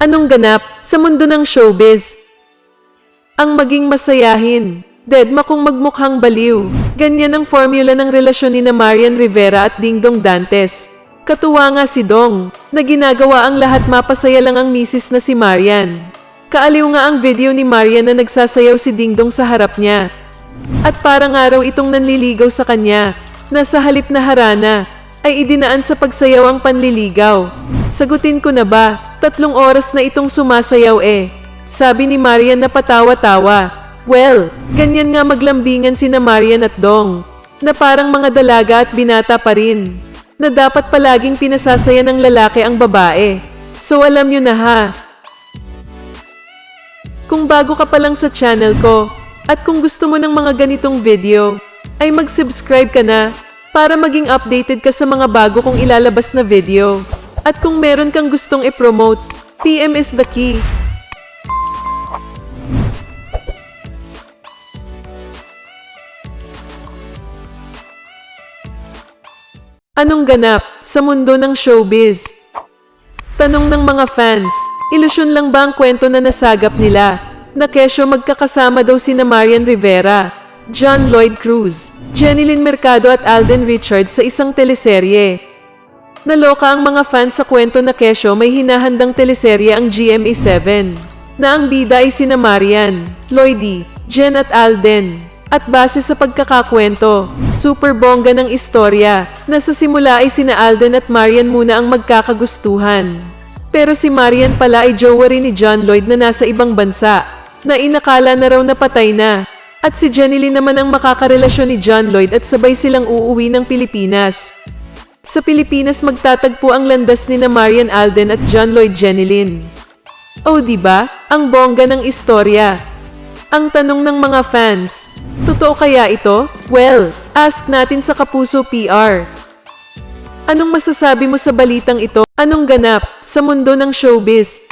Anong ganap sa mundo ng showbiz? Ang maging masayahin, deadma kung magmukhang baliw. Ganyan ang formula ng relasyon ni na Marian Rivera at Dingdong Dantes. Katuwa nga si Dong, na ginagawa ang lahat mapasaya lang ang misis na si Marian. Kaaliw nga ang video ni Marian na nagsasayaw si Dingdong sa harap niya. At parang araw itong nanliligaw sa kanya, na sa halip na harana, ay idinaan sa pagsayaw ang panliligaw. Sagutin ko na ba? 3 oras na itong sumasayaw eh. Sabi ni Marian na patawa-tawa. Well, ganyan nga maglambingan sina Marian at Dong, na parang mga dalaga at binata pa rin, na dapat palaging pinasasaya ng lalaki ang babae. So alam nyo na ha. Kung bago ka pa lang sa channel ko, at kung gusto mo ng mga ganitong video, ay mag-subscribe ka na, para maging updated ka sa mga bago kong ilalabas na video. At kung meron kang gustong i-promote, PM is the key. Anong ganap sa mundo ng showbiz? Tanong ng mga fans, ilusyon lang ba ang kwento na nasagap nila, na kesyo magkakasama daw sina Marian Rivera, John Lloyd Cruz, Jenilyn Mercado at Alden Richards sa isang teleserye? Naloka ang mga fans sa kwento na kesyo may hinahandang teleserye ang GMA7, na ang bida ay sina Marian, Lloydie, Jen at Alden. At base sa pagkakakwento, super bongga ng istorya, na sa simula ay sina Alden at Marian muna ang magkakagustuhan. Pero si Marian pala ay jowa rin ni John Lloyd na nasa ibang bansa, na inakala na raw napatay na. At si Jenilyn naman ang makakarelasyon ni John Lloyd at sabay silang uuwi ng Pilipinas. Sa Pilipinas magtatagpo ang landas ni na Marian Alden at John Lloyd Jenilyn. Oh diba? Ang bongga ng istorya. Ang tanong ng mga fans, totoo kaya ito? Well, ask natin sa Kapuso PR. Anong masasabi mo sa balitang ito? Anong ganap sa mundo ng showbiz?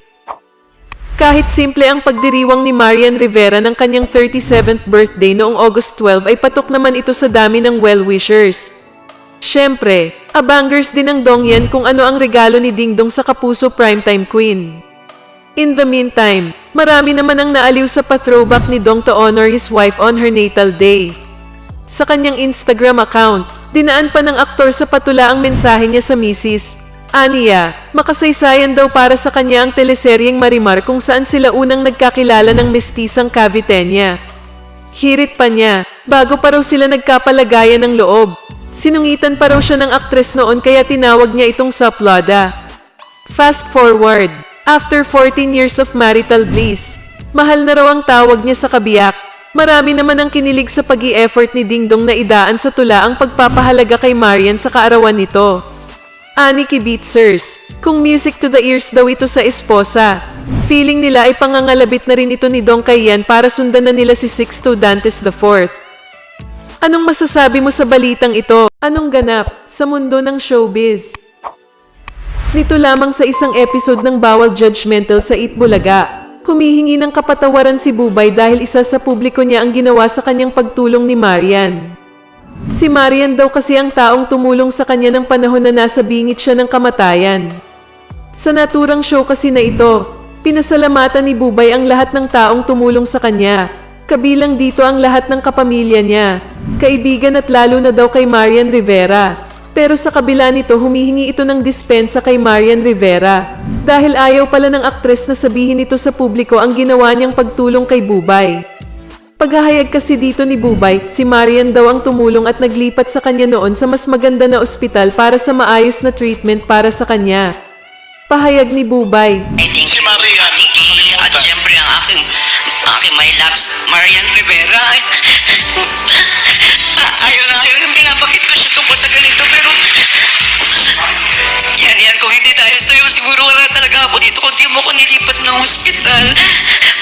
Kahit simple ang pagdiriwang ni Marian Rivera ng kanyang 37th birthday noong August 12 ay patok naman ito sa dami ng well-wishers. Siyempre, abangers din ng Dongyan kung ano ang regalo ni Dingdong sa Kapuso Primetime Queen. In the meantime, marami naman ang naaliw sa pa-throwback ni Dong to honor his wife on her natal day. Sa kanyang Instagram account, dinaan pa ng aktor sa patula ang mensahe niya sa misis. Aniya, makasaysayan daw para sa kanya ang teleseryeng Marimar kung saan sila unang nagkakilala ng mestisang Caviteña. Hirit pa niya, bago pa raw sila nagkapalagayan ng loob. Sinungitan pa raw siya ng aktres noon kaya tinawag niya itong Saplada. Fast forward, after 14 years of marital bliss, mahal na raw ang tawag niya sa kabiyak. Marami naman ang kinilig sa pag-i-effort ni Dingdong na idaan sa tula ang pagpapahalaga kay Marian sa kaarawan nito. Ani Kibitzers, kung music to the ears daw ito sa esposa, feeling nila ay pangangalabit na rin ito ni Dong kay Yan para sundan na nila si Sixto Dantes IV. Anong masasabi mo sa balitang ito? Anong ganap sa mundo ng showbiz? Nito lamang sa isang episode ng Bawal Judgmental sa Itbulaga, humihingi ng kapatawaran si Bubay dahil isa sa publiko niya ang ginawa sa kanyang pagtulong ni Marian. Si Marian daw kasi ang taong tumulong sa kanya ng panahon na nasa bingit siya ng kamatayan. Sa naturang show kasi na ito, pinasalamatan ni Bubay ang lahat ng taong tumulong sa kanya. Kabilang dito ang lahat ng kapamilya niya, kaibigan at lalo na daw kay Marian Rivera. Pero sa kabila nito humihingi ito ng dispensa kay Marian Rivera dahil ayaw pala ng aktres na sabihin ito sa publiko ang ginawa niyang pagtulong kay Bubay. Paghahayag kasi dito ni Bubay, si Marian daw ang tumulong at naglipat sa kanya noon sa mas maganda na ospital para sa maayos na treatment para sa kanya. Pahayag ni Bubay. Si Marian, at siyempre ang aking my loves, Marian Rivera. Ayaw na binabakit ko siya tungkol sa ganito, pero yan, kung hindi dahil sa'yo, siguro wala talaga ako dito kung di mo ko nilipat ng ospital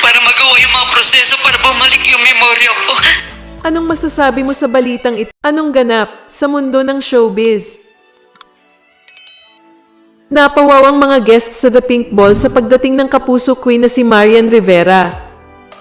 para magawa yung mga proseso para bumalik yung memorya ko. Anong masasabi mo sa balitang ito? Anong ganap sa mundo ng showbiz? Napawaw ang mga guests sa The Pink Ball sa pagdating ng Kapuso Queen na si Marian Rivera.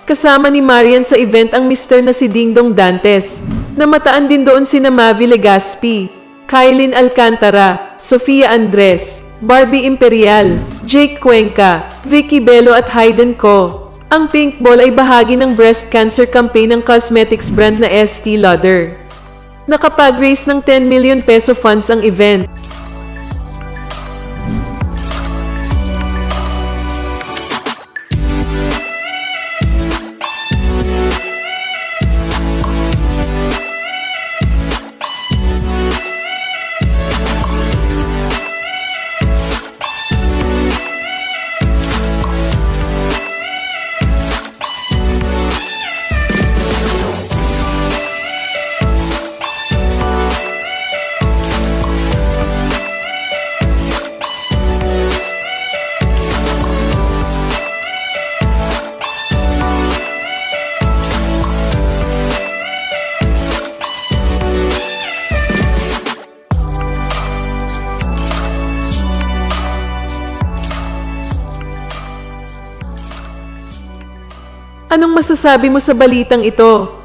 Kasama ni Marian sa event ang mister na si Dingdong Dantes. Namataan din doon sina Mavi Legaspi, Kylin Alcantara, Sofia Andres, Barbie Imperial, Jake Cuenca, Vicky Bello at Hayden Co. Ang pink ball ay bahagi ng breast cancer campaign ng cosmetics brand na Estee Lauder. Nakapag-raise ng 10 million peso funds ang event. Anong masasabi mo sa balitang ito?